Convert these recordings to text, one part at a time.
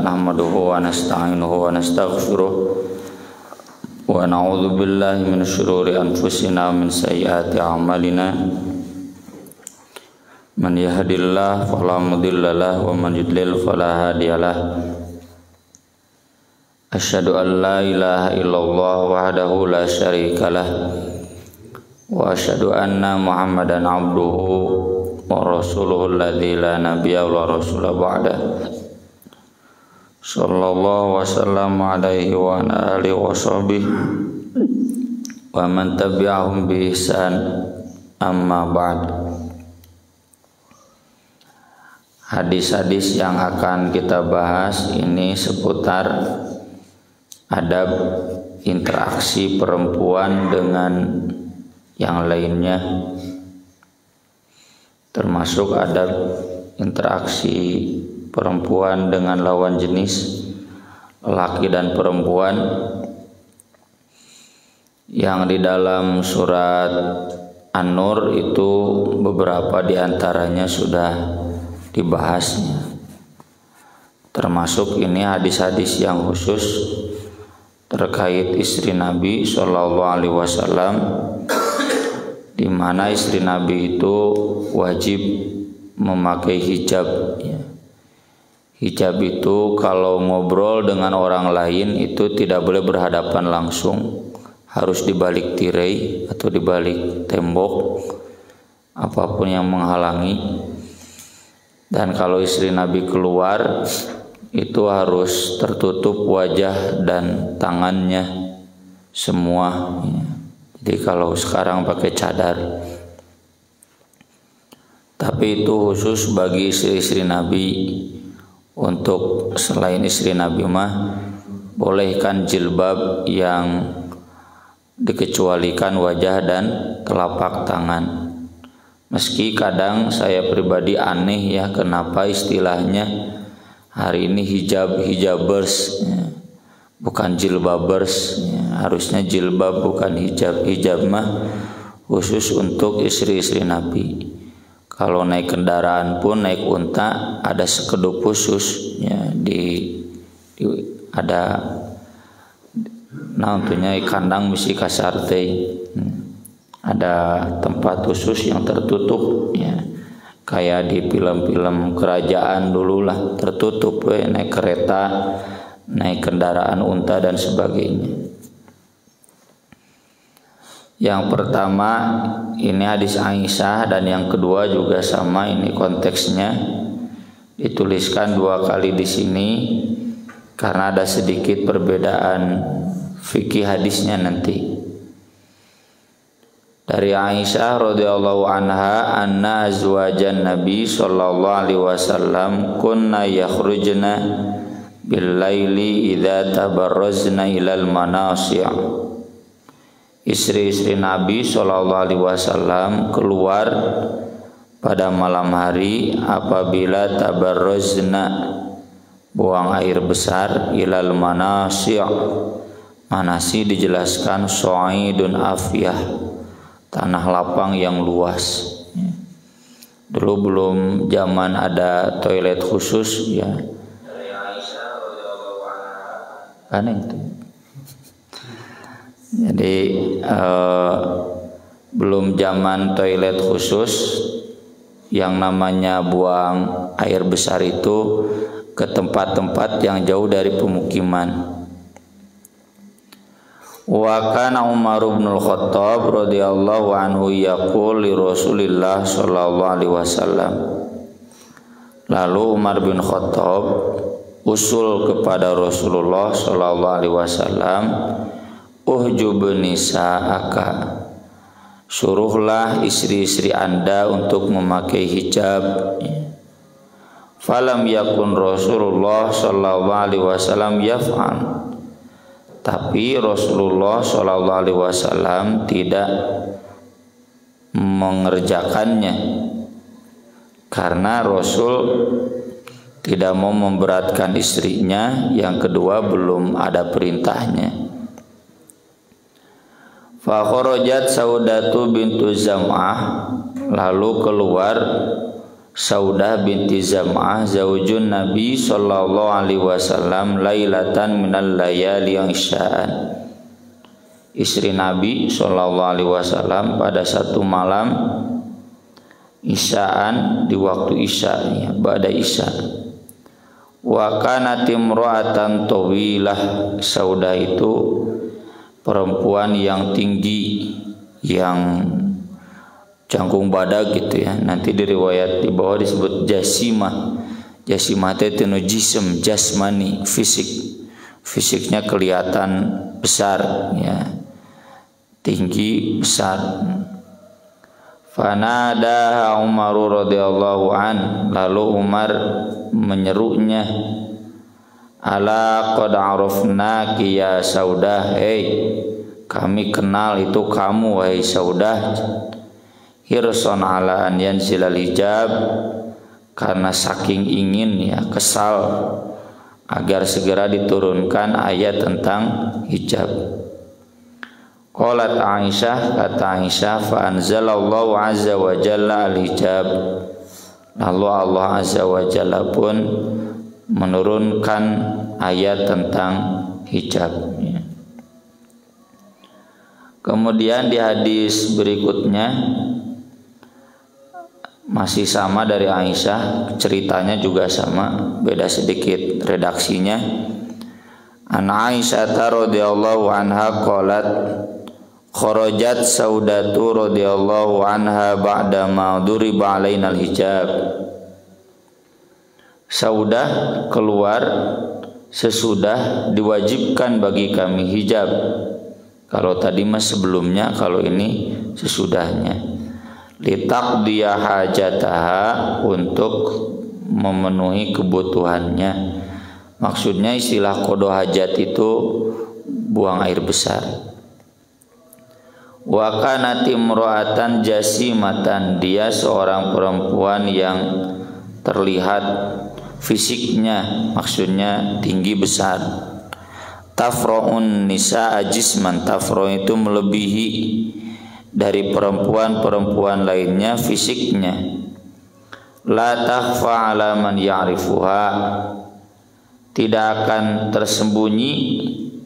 Nahmaduhu wa nasta'inuhu wa nastaghfiruh wa na'udzu billahi min syururi anfusina min sayyiati a'malina man yahdihillahu fala mudilla lahu wa man yudlil fala hadiyalah. Asyhadu an la ilaha illallah wahdahu la syarikalah wa asyhadu anna Muhammadan abduhu wa rasuluhu alladzi la nabiyya wa rasula ba'da. Sallallahu wasallam alaihi wa ala alihi wa sahbihi wa man tabi'ahum bi ihsan, amma ba'd. Hadis-hadis yang akan kita bahas ini seputar adab interaksi perempuan dengan yang lainnya, termasuk adab interaksi perempuan dengan lawan jenis, laki dan perempuan, yang di dalam surat An-Nur itu beberapa diantaranya sudah dibahasnya. Termasuk ini hadis-hadis yang khusus terkait istri Nabi Shallallahu Alaihi Wasallam, di mana istri Nabi itu wajib memakai hijab. Hijab itu kalau ngobrol dengan orang lain itu tidak boleh berhadapan langsung, harus di balik tirai atau di balik tembok, apapun yang menghalangi. Dan kalau istri Nabi keluar itu harus tertutup wajah dan tangannya semua. Jadi kalau sekarang pakai cadar, tapi itu khusus bagi istri-istri Nabi. Untuk selain istri Nabi mah bolehkan jilbab yang dikecualikan wajah dan telapak tangan. Meski kadang saya pribadi aneh ya, kenapa istilahnya hari ini hijabers bukan jilbabers ya. Harusnya jilbab bukan hijab. Hijab mah khusus untuk istri-istri Nabi. Kalau naik kendaraan pun, naik unta, ada sekeduk khusus ya, ada untuknya kandang misi kasarte, ada tempat khusus yang tertutup ya, kayak di film-film kerajaan dulu lah, tertutup naik kereta, naik kendaraan unta dan sebagainya. Yang pertama ini hadis Aisyah, dan yang kedua juga sama, ini konteksnya dituliskan dua kali di sini karena ada sedikit perbedaan fikih hadisnya nanti. Dari Aisyah radhiyallahu anha, anna azwajan Nabi sallallahu alaihi wasallam kunna yakhrujna bil laili idza tabarrazna ilal manasi'. Istri-istri Nabi Shallallahu Alaihi Wasallam keluar pada malam hari apabila tabarruzna, buang air besar, ilal manasi'. Manasi dijelaskan su'idun afiyah, tanah lapang yang luas. Dulu belum zaman ada toilet khusus ya. Aneh itu. Jadi belum zaman toilet khusus, yang namanya buang air besar itu ke tempat-tempat yang jauh dari pemukiman. Wa kana Umar bin Khattab radhiyallahu anhu yaqul li Rasulillah sallallahu alaihi wasallam. Lalu Umar bin Khattab usul kepada Rasulullah sallallahu alaihi wasallam, uhjub nisa'aka, suruhlah istri-istri Anda untuk memakai hijab. Falam yakun Rasulullah sallallahu alaihi wasallam yaf'al, tapi Rasulullah sallallahu alaihi wasallam tidak mengerjakannya karena Rasul tidak mau memberatkan istrinya, yang kedua belum ada perintahnya. Fa kharajat Saudatu bintu Zam'ah, lalu keluar Saudah binti Zam'ah zaujun Nabi sallallahu alaihi wasallam lailatan minal layali isya'an. Istri Nabi sallallahu alaihi wasallam pada satu malam isya'an, di waktu isya, ya, ba'da isya. Wa kanat imra'atan tawilah. Saudah itu perempuan yang tinggi, yang jangkung badak gitu ya. Nanti di riwayat di bawah disebut jasimah. Jasimah itu jism, jasmani, fisik. Fisiknya kelihatan besar ya. Tinggi, besar. Fanada Umar radhiyallahu an, lalu Umar menyerunya, ala qad arafnaki ya Saudah, kami kenal itu kamu wahai Saudah. Hirson ala an yanzilal hijab, karena saking ingin ya, kesal agar segera diturunkan ayat tentang hijab. Qalat Aisyah, kata Aisyah, fa anzalallahu azza wa jalla al-hijab, lalu Allah azza wa jalla pun menurunkan ayat tentang hijab ya. Kemudian di hadis berikutnya masih sama dari Aisyah, ceritanya juga sama, beda sedikit redaksinya. An Aisyah radhiyallahu anha qalat kharajat Saudatu radhiyallahu anha ba'da ma duriba alaina al-hijab. Saudah keluar sesudah diwajibkan bagi kami hijab. Kalau tadi mas sebelumnya, kalau ini sesudahnya. Litaqdiya hajataha, untuk memenuhi kebutuhannya. Maksudnya istilah qada hajat itu buang air besar. Wa kanat imra'atan jasimatan, dia seorang perempuan yang terlihat fisiknya, maksudnya tinggi besar. Tafra'un nisa'a jisman, tafra' itu melebihi dari perempuan-perempuan lainnya fisiknya. La takhfa 'ala man ya'rifuha, tidak akan tersembunyi,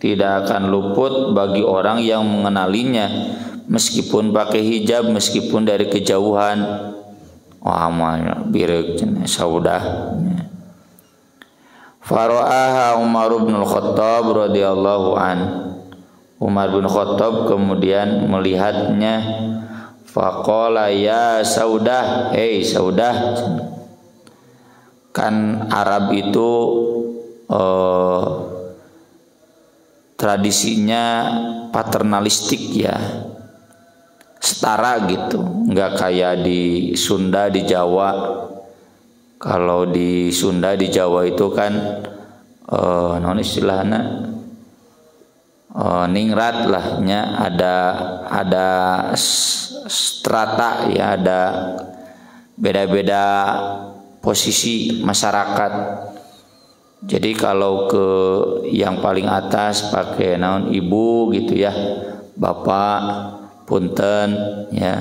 tidak akan luput bagi orang yang mengenalinya, meskipun pakai hijab, meskipun dari kejauhan. Amalnya birek Saudah. Fara'aha Umar bin Khattab radhiyallahu an. Umar bin Khattab kemudian melihatnya. Faqala ya Saudah, Saudah. Kan Arab itu tradisinya paternalistik ya, setara gitu, nggak kayak di Sunda, di Jawa. Kalau di Sunda, di Jawa itu kan non istilahnya ningrat lahnya, ada strata ya, ada beda-beda posisi masyarakat. Jadi kalau ke yang paling atas pakai naon ibu gitu ya, bapak, punten ya.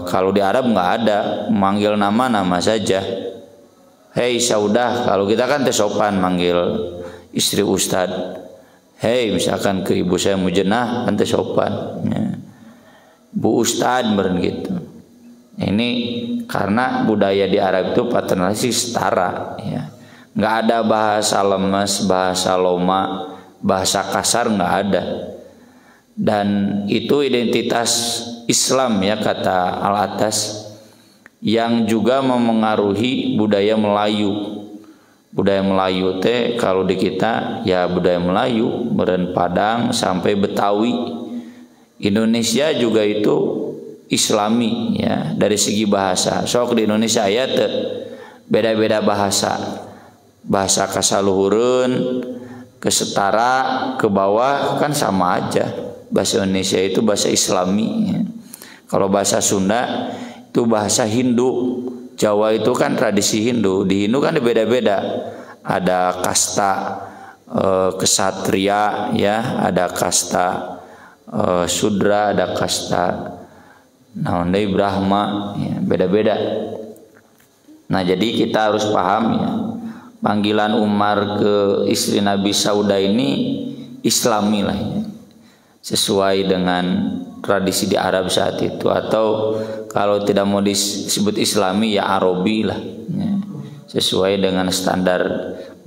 Kalau di Arab nggak ada, manggil nama saja. Hei Saudah, kalau kita kan sopan manggil istri ustad. Hei, misalkan ke ibu saya mujenah kan sopan ya. Bu ustad beren gitu. Ini karena budaya di Arab itu paternalistik setara ya. Nggak ada bahasa lemes, bahasa loma, bahasa kasar, nggak ada. Dan itu identitas Islam ya, kata Al-Atas, yang juga memengaruhi budaya Melayu. Budaya Melayu teh kalau di kita ya budaya Melayu, meren Padang sampai Betawi. Indonesia juga itu Islami ya, dari segi bahasa. Sok di Indonesia ya teh beda-beda bahasa. Bahasa kasaluhureun, kesetara, ke bawah kan sama aja. Bahasa Indonesia itu bahasa Islami ya. Kalau bahasa Sunda itu bahasa Hindu. Jawa itu kan tradisi Hindu. Di Hindu kan beda-beda. Ada kasta kesatria ya, ada kasta sudra, ada kasta Brahma ya, beda-beda. Nah, jadi kita harus paham ya, panggilan Umar ke istri Nabi Saudah ini Islami lah ya, sesuai dengan tradisi di Arab saat itu, atau kalau tidak mau disebut Islami ya Arabi lah ya, sesuai dengan standar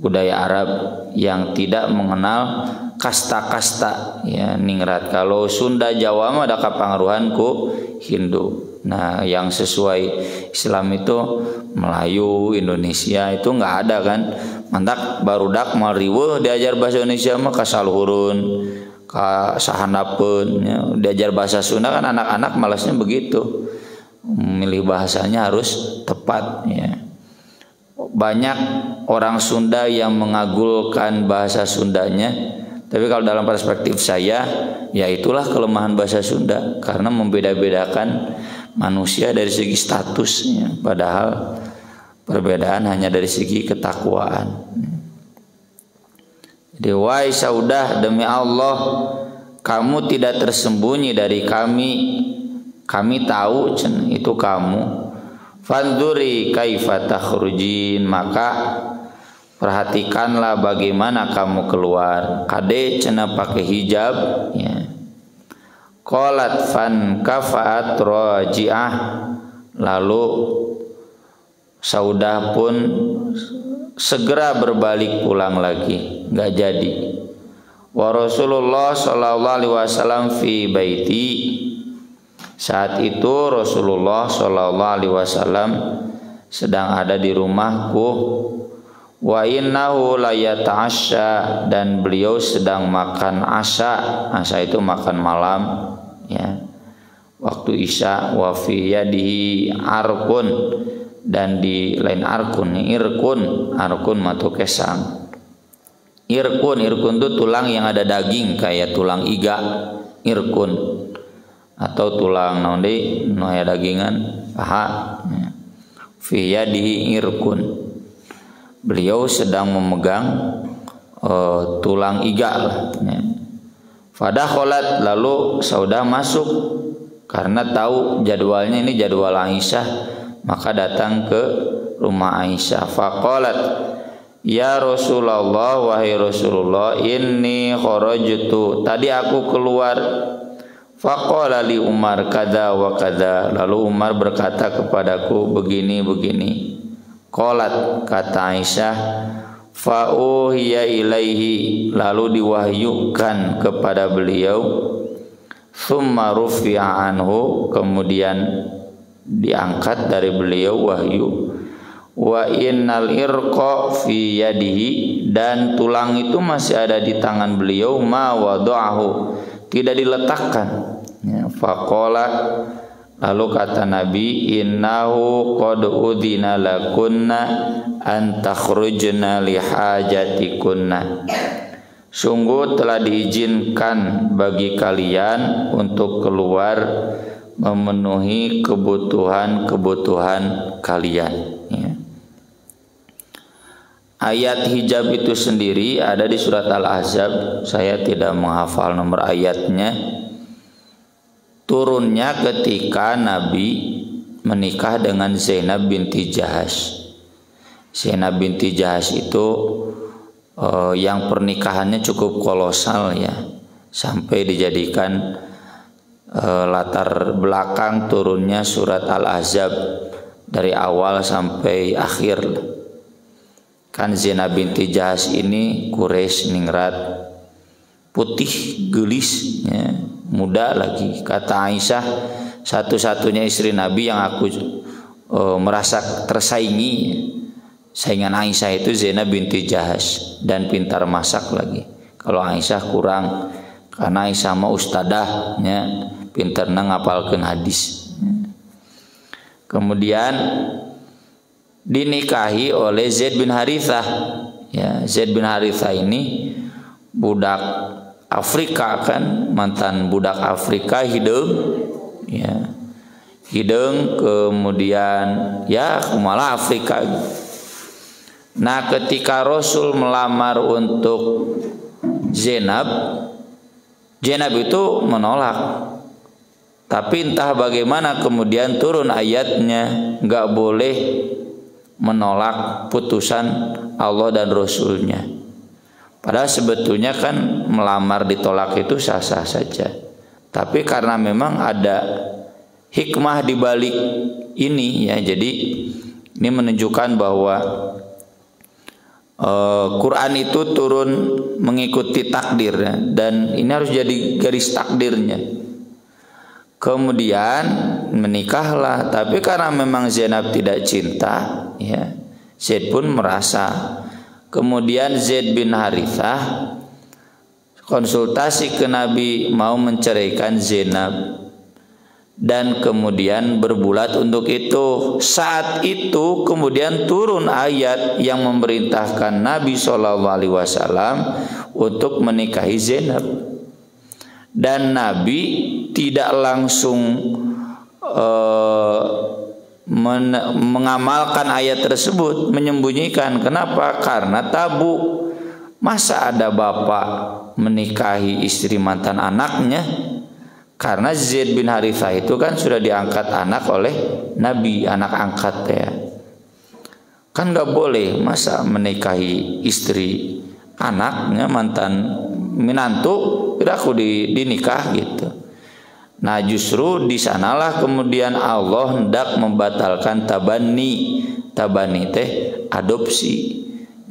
budaya Arab yang tidak mengenal kasta-kasta ya ningrat. Kalau Sunda Jawa mah ada kapangaruhan ku Hindu. Nah, yang sesuai Islam itu Melayu, Indonesia itu nggak ada kan. Mantak barudak mal riweuh diajar bahasa Indonesia mah kasaluhurun, ka sahanapeun ya. Diajar bahasa Sunda kan anak-anak malasnya begitu. Memilih bahasanya harus tepat ya. Banyak orang Sunda yang mengagulkan bahasa Sundanya, tapi kalau dalam perspektif saya ya itulah kelemahan bahasa Sunda, karena membeda-bedakan manusia dari segi statusnya, padahal perbedaan hanya dari segi ketakwaan. Jadi wahai Saudah, demi Allah kamu tidak tersembunyi dari kami, kami tahu itu kamu. Fanzuri kaifa takhrujin, maka perhatikanlah bagaimana kamu keluar. Kade cenah pakai hijab ya. Qalat fan kafaat raji'ah, lalu Saudah pun segera berbalik pulang lagi, enggak jadi. Wa Rasulullah sallallahu alaihi wasallam fi baiti, saat itu Rasulullah sallallahu alaihi wasallam sedang ada di rumahku. Wa innahu la yata'asya, dan beliau sedang makan asya. Asya itu makan malam ya. Waktu isya. Wa fi yadihi arkun, dan di lain arkun irkun, arkun matu kesang. Irkun itu tulang yang ada daging kayak tulang iga, irkun. Atau tulang naon deui nu aya dagingan paha ya. Fi yadihi irkun, beliau sedang memegang tulang iga ya. Fadakhalat, lalu Saudah masuk karena tahu jadwalnya ini jadwal Aisyah, maka datang ke rumah Aisyah. Faqalat ya Rasulullah, wahai Rasulullah, inni kharajtu, tadi aku keluar. Faqala li Umar kada wa kada, lalu Umar berkata kepadaku begini. Qalat, kata Aisyah, fa uhiya ilaihi, lalu diwahyukan kepada beliau. Tsumma rufi'a anhu, kemudian diangkat dari beliau wahyu. Wa innal irqa fi yadihi, dan tulang itu masih ada di tangan beliau. Ma wada'ahu, tidak diletakkan ya. Faqala, lalu kata Nabi, innahu qad udhina lakunna an takhrujna li hajatikunna, sungguh telah diizinkan bagi kalian untuk keluar memenuhi kebutuhan kalian ya. Ayat hijab itu sendiri ada di surat Al-Ahzab. Saya tidak menghafal nomor ayatnya. Turunnya ketika Nabi menikah dengan Zainab binti Jahash. Zainab binti Jahash itu yang pernikahannya cukup kolosal ya, sampai dijadikan latar belakang turunnya surat Al-Ahzab dari awal sampai akhir. Kan Zainab binti Jahash ini Quraisy ningrat, putih gelis ya, muda lagi. Kata Aisyah, satu-satunya istri Nabi yang aku merasa tersaingi, saingan Aisyah itu Zainab binti Jahash, dan pintar masak lagi. Kalau Aisyah kurang, karena Aisyah mah ustadah ya, pintar ngapalkeun hadis. Kemudian dinikahi oleh Zaid bin Harithah ya. Zaid bin Harithah ini budak Afrika kan, mantan budak Afrika, hideung ya, hideung, kemudian ya malah Afrika. Nah, ketika Rasul melamar untuk Zainab itu menolak. Tapi entah bagaimana kemudian turun ayatnya, nggak boleh menolak putusan Allah dan Rasulnya. Padahal sebetulnya kan melamar ditolak itu sah-sah saja. Tapi karena memang ada hikmah di balik ini ya, jadi ini menunjukkan bahwa Quran itu turun mengikuti takdir ya, dan ini harus jadi garis takdirnya. Kemudian menikahlah, tapi karena memang Zainab tidak cinta, ya, Zaid pun merasa. Kemudian Zaid bin Harithah konsultasi ke Nabi mau menceraikan Zainab, dan kemudian berbulat untuk itu. Saat itu kemudian turun ayat yang memerintahkan Nabi SAW untuk menikahi Zainab, dan Nabi tidak langsung mengamalkan ayat tersebut, menyembunyikan. Kenapa? Karena tabu. Masa ada bapak menikahi istri mantan anaknya? Karena Zaid bin Harithah itu kan sudah diangkat anak oleh Nabi, anak angkat ya. Kan nggak boleh masa menikahi istri anaknya, mantan menantu, tidak aku dinikah gitu. Nah justru di sanalah kemudian Allah hendak membatalkan tabani. Tabani teh adopsi.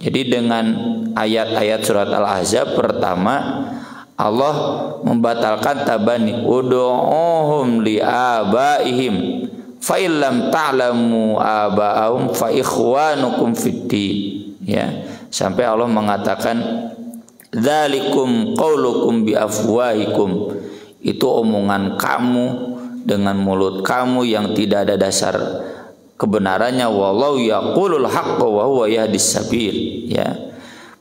Jadi dengan ayat-ayat surat Al-Ahzab pertama, Allah membatalkan tabani. Ud'uhum li abaihim fa illam ta'lamu abaahum fa ikhwanukum fiddin. Ya, sampai Allah mengatakan dzalikum qaulukum bi afwahikum. Itu omongan kamu dengan mulut kamu yang tidak ada dasar kebenarannya. Wallahu yaqulul haqqa wa huwa yahdis sabil. Ya.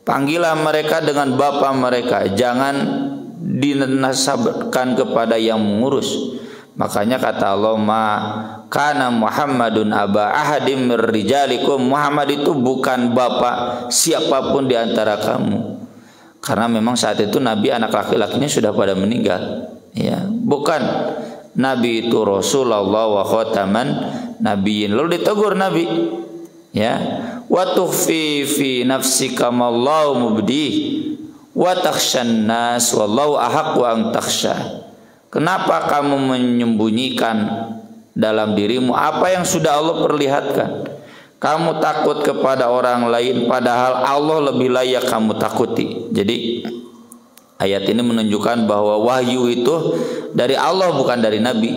Panggillah mereka dengan bapa mereka, jangan dinasabkan kepada yang mengurus. Makanya kata Allah, ma kana Muhammadun aba ahadim mir rijalikum. Muhammad itu bukan bapak siapapun di antara kamu. Karena memang saat itu Nabi anak laki-lakinya sudah pada meninggal. Ya, bukan Nabi itu Rasulullah wa khataman nabiyyin. Lalu ditegur Nabi, ya, wa tukhfi fi nafsika ma Allahu mubdih wa takhshan nas wallahu ahaqqu an takhsha. Kenapa kamu menyembunyikan dalam dirimu apa yang sudah Allah perlihatkan? Kamu takut kepada orang lain padahal Allah lebih layak kamu takuti. Jadi ayat ini menunjukkan bahwa wahyu itu dari Allah, bukan dari Nabi.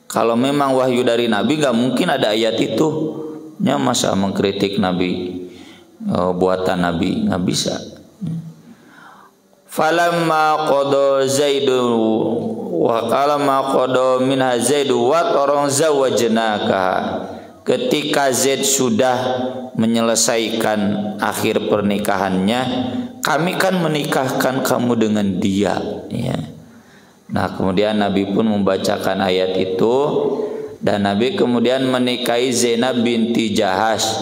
Kalau memang wahyu dari Nabi, gak mungkin ada ayat itu. Ya, masa mengkritik Nabi, buatan Nabi, gak bisa. Falamma qada Zaidu wa qalama qada minha Zaidu wa tarang zawajnaka. Ketika Zaid sudah menyelesaikan akhir pernikahannya, kami kan menikahkan kamu dengan dia, ya. Nah kemudian Nabi pun membacakan ayat itu, dan Nabi kemudian menikahi Zainab binti Jahash.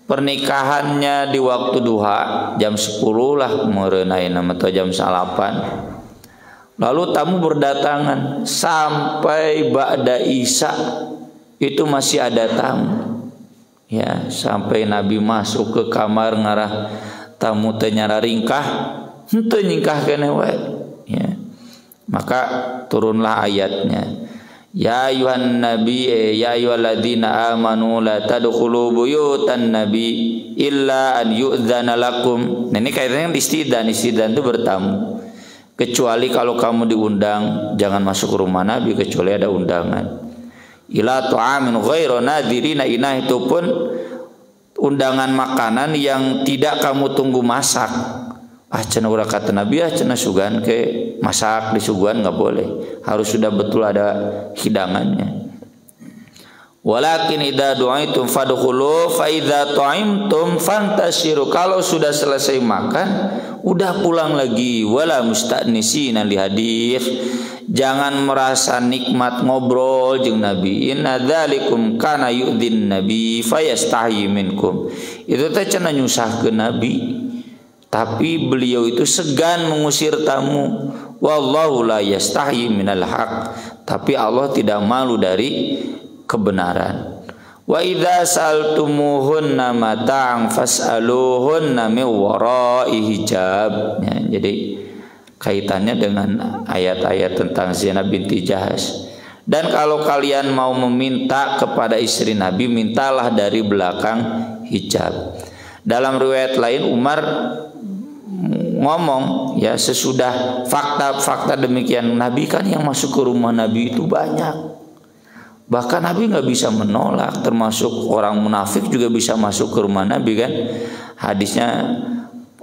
Pernikahannya di waktu duha, jam 10 lah merenai nama atau jam 8. Lalu tamu berdatangan sampai ba'da Isya itu masih ada tamu, ya, sampai Nabi masuk ke kamar ngarah tamu tenyara ringkah, henteu nyingkah keneh wae, ya. Maka turunlah ayatnya, ya ayuhan nabi ya ayyuhalladzina amanu la tadkhulu buyutan nabi illa an yu'dzana lakum. Nah ini kaitannya istidzan. Istidzan itu bertamu. Kecuali kalau kamu diundang, jangan masuk ke rumah Nabi kecuali ada undangan. Ila ta'amin ghairu nadirina inah, itu pun undangan makanan yang tidak kamu tunggu masak. Ah cenah urang kata Nabi, ah cenah sugan ke masak disuguhan nggak boleh, harus sudah betul ada hidangannya. Walakin idza du'aitum fadkhulu fa idza ta'imtum fantashiru. Kalau sudah selesai makan, udah pulang lagi. Wala musta'nisina li hadits. Jangan merasa nikmat ngobrol jeung Nabi. Inna dzalikum kana yu'dhin nabi fayastahi minkum. Itu teh cenah nyusahkeun Nabi. Tapi beliau itu segan mengusir tamu. Wallahu la yastahi minal haq. Tapi Allah tidak malu dari kebenaran. Wa idza sa'altumuhunna mata'an fas'aluhunna min wara'i hijab. Ya, jadi kaitannya dengan ayat-ayat tentang Zainab binti Jahsy. Dan kalau kalian mau meminta kepada istri Nabi, mintalah dari belakang hijab. Dalam riwayat lain Umar ngomong, ya, sesudah fakta demikian, Nabi kan yang masuk ke rumah Nabi itu banyak. Bahkan Nabi nggak bisa menolak, termasuk orang munafik juga bisa masuk ke rumah Nabi kan. Hadisnya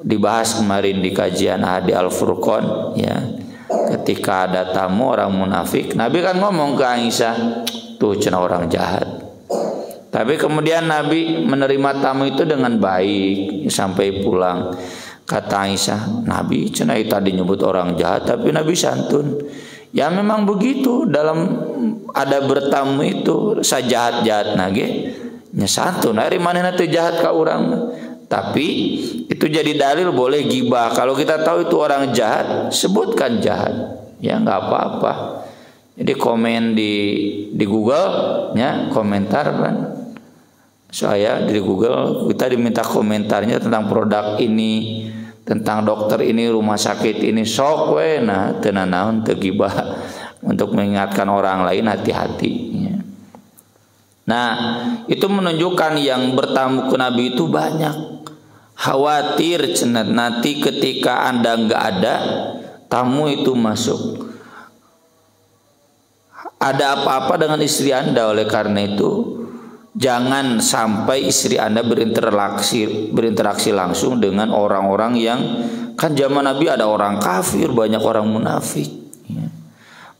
dibahas kemarin di kajian Ahadi Al-Furqan, ya. Ketika ada tamu orang munafik, Nabi kan ngomong ke Aisyah, tuh cenah orang jahat. Tapi kemudian Nabi menerima tamu itu dengan baik sampai pulang. Kata Aisyah, Nabi cenah tadi nyebut orang jahat tapi Nabi santun. Ya memang begitu, dalam ada bertamu itu sajahat-jahat nage nya santun. Dari mana nanti jahat ka urang. Tapi itu jadi dalil boleh gibah. Kalau kita tahu itu orang jahat, sebutkan jahat. Ya nggak apa-apa. Jadi komen di Google, ya, komentar kan. Saya di Google kita diminta komentarnya tentang produk ini, tentang dokter ini, rumah sakit ini, sok we, nah teu naon teu gibah, untuk mengingatkan orang lain hati-hati, ya. Nah, itu menunjukkan yang bertamu ke Nabi itu banyak. Khawatir cenat nanti ketika Anda nggak ada, tamu itu masuk, ada apa-apa dengan istri Anda. Oleh karena itu jangan sampai istri Anda berinteraksi langsung dengan orang-orang yang, kan zaman Nabi ada orang kafir, banyak orang munafik, ya.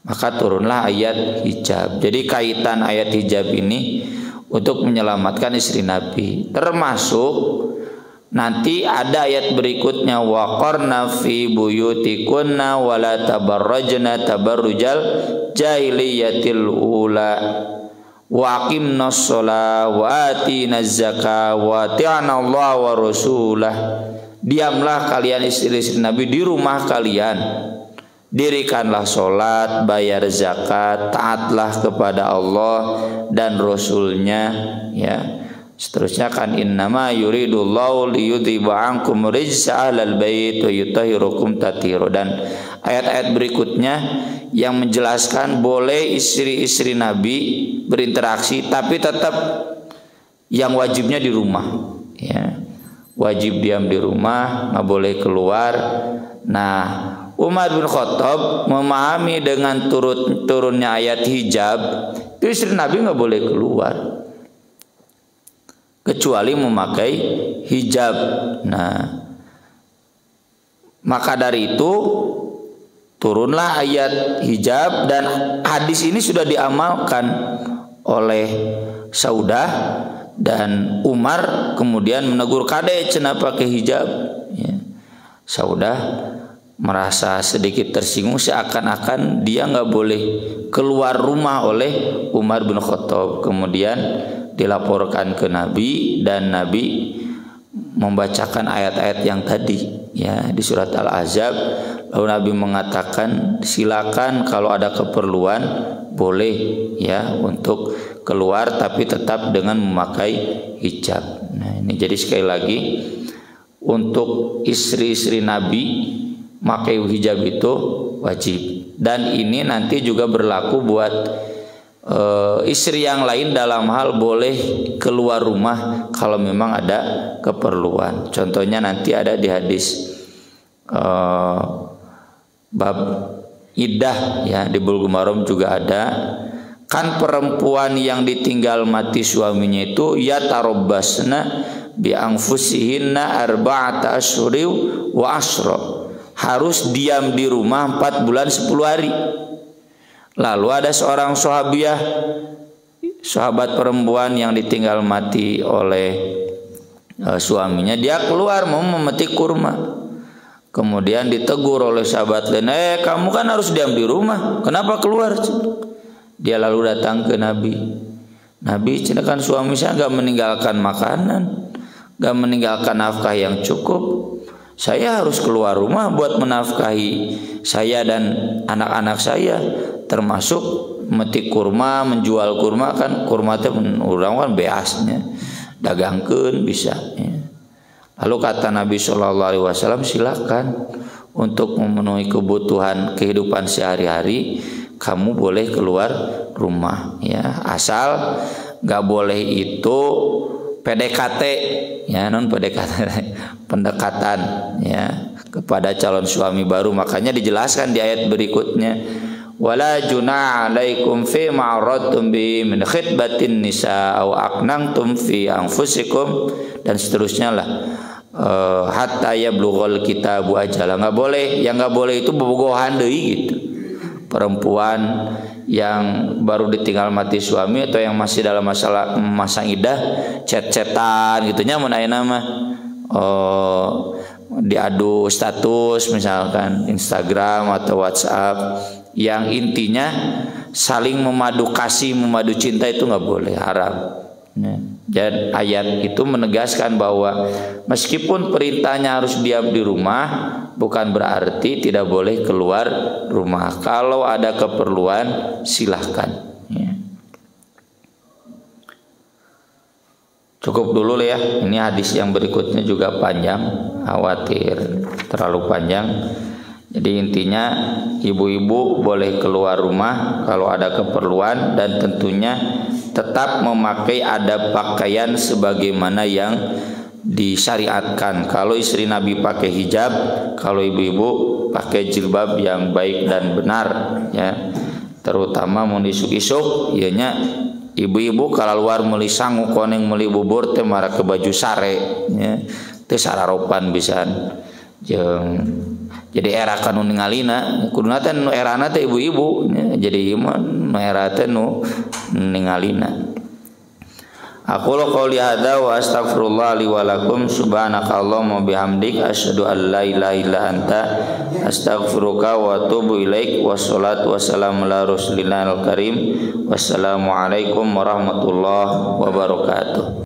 Maka turunlah ayat hijab. Jadi kaitan ayat hijab ini untuk menyelamatkan istri Nabi. Termasuk nanti ada ayat berikutnya, waqarna fi buyutikunna wala tabarrajna tabarrujal jahiliyatil ula wa aqimnas shalah wa atinaz zakah wa ati'na Allah wa rasulah. Diamlah kalian istri-istri Nabi di rumah kalian, dirikanlah sholat, bayar zakat, taatlah kepada Allah dan Rasulnya, ya. Seterusnya kan innama yuridullahu liyudhiba ankum rijsa ahlal bait wa yutahhirukum tathira. Dan ayat-ayat berikutnya yang menjelaskan boleh istri-istri Nabi berinteraksi, tapi tetap yang wajibnya di rumah, ya. Wajib diam di rumah, nggak boleh keluar. Nah, Umar bin Khattab memahami dengan turunnya ayat hijab, istri Nabi nggak boleh keluar kecuali memakai hijab. Nah, maka dari itu turunlah ayat hijab, dan hadis ini sudah diamalkan oleh Saudah dan Umar, kemudian menegur kade cenah pakai hijab, ya. Saudah merasa sedikit tersinggung, seakan-akan dia nggak boleh keluar rumah oleh Umar bin Khattab. Kemudian dilaporkan ke Nabi, dan Nabi membacakan ayat-ayat yang tadi, ya, di surat Al-Ahzab. Lalu Nabi mengatakan silakan kalau ada keperluan boleh, ya, untuk keluar tapi tetap dengan memakai hijab. Nah, ini jadi sekali lagi untuk istri-istri Nabi pakai hijab itu wajib, dan ini nanti juga berlaku buat istri yang lain dalam hal boleh keluar rumah kalau memang ada keperluan. Contohnya nanti ada di hadis bab iddah, ya, di Bulughul Maram juga ada. Kan perempuan yang ditinggal mati suaminya itu yatarabbasna bi anfusihinna arba'ata asyhuri wa asyra, harus diam di rumah 4 bulan 10 hari. Lalu ada seorang sahabiah, sahabat perempuan yang ditinggal mati oleh suaminya, dia keluar mau memetik kurma. Kemudian ditegur oleh sahabat lain, kamu kan harus diam di rumah, kenapa keluar? Dia lalu datang ke Nabi. Nabi, kan suami saya gak meninggalkan makanan, gak meninggalkan nafkah yang cukup. Saya harus keluar rumah buat menafkahi saya dan anak-anak saya. termasuk metik kurma, menjual kurma kan, kurma teh urang kan beasnya dagangkeun bisa ya. Lalu kata Nabi Shallallahu Alaihi Wasallam, silakan untuk memenuhi kebutuhan kehidupan sehari-hari kamu boleh keluar rumah ya, asal nggak boleh itu PDKT ya, non PDKT pendekatan ya kepada calon suami baru. Makanya dijelaskan di ayat berikutnya, wala junaha alaikum fi ma'radtum bi min khitbatin nisa aw aqnantum fi anfusikum, dan seterusnya lah. Hatta yablughal kitabu ajala, nggak boleh, yang nggak boleh itu bobogohan deui gitu. Perempuan yang baru ditinggal mati suami atau yang masih dalam masa idah chat-chatan gitunya mun ayeuna mah diadu status misalkan Instagram atau WhatsApp yang intinya saling memadu kasih, memadu cinta, itu nggak boleh, haram. Dan ayat itu menegaskan bahwa meskipun perintahnya harus diam di rumah, bukan berarti tidak boleh keluar rumah. Kalau ada keperluan silahkan ya. Cukup dulu ya, ini hadis yang berikutnya juga panjang, khawatir terlalu panjang. Jadi intinya ibu-ibu boleh keluar rumah kalau ada keperluan, dan tentunya tetap memakai adab pakaian sebagaimana yang disyariatkan. Kalau istri Nabi pakai hijab, kalau ibu-ibu pakai jilbab yang baik dan benar ya. Terutama mun isuk-isuk ieunya ibu-ibu kalau luar meuli sangu koneng meuli bubur teh mara ke baju sare ya. Teu sararopan pisan. Jeung jadi era kanu ningalina kuduna teh nu erana teh ibu-ibu ya. Jadi ieu nu era teh nu ningalina. Aku qouli hadza wa astaghfirullah li wa lakum subhanakallahumma bihamdik asyhadu an la ilaha illa anta astaghfiruka wa atubu ilaik. Wassalatu wassalamu ala rasulillahil karim. Wassalamu alaikum warahmatullahi wabarakatuh.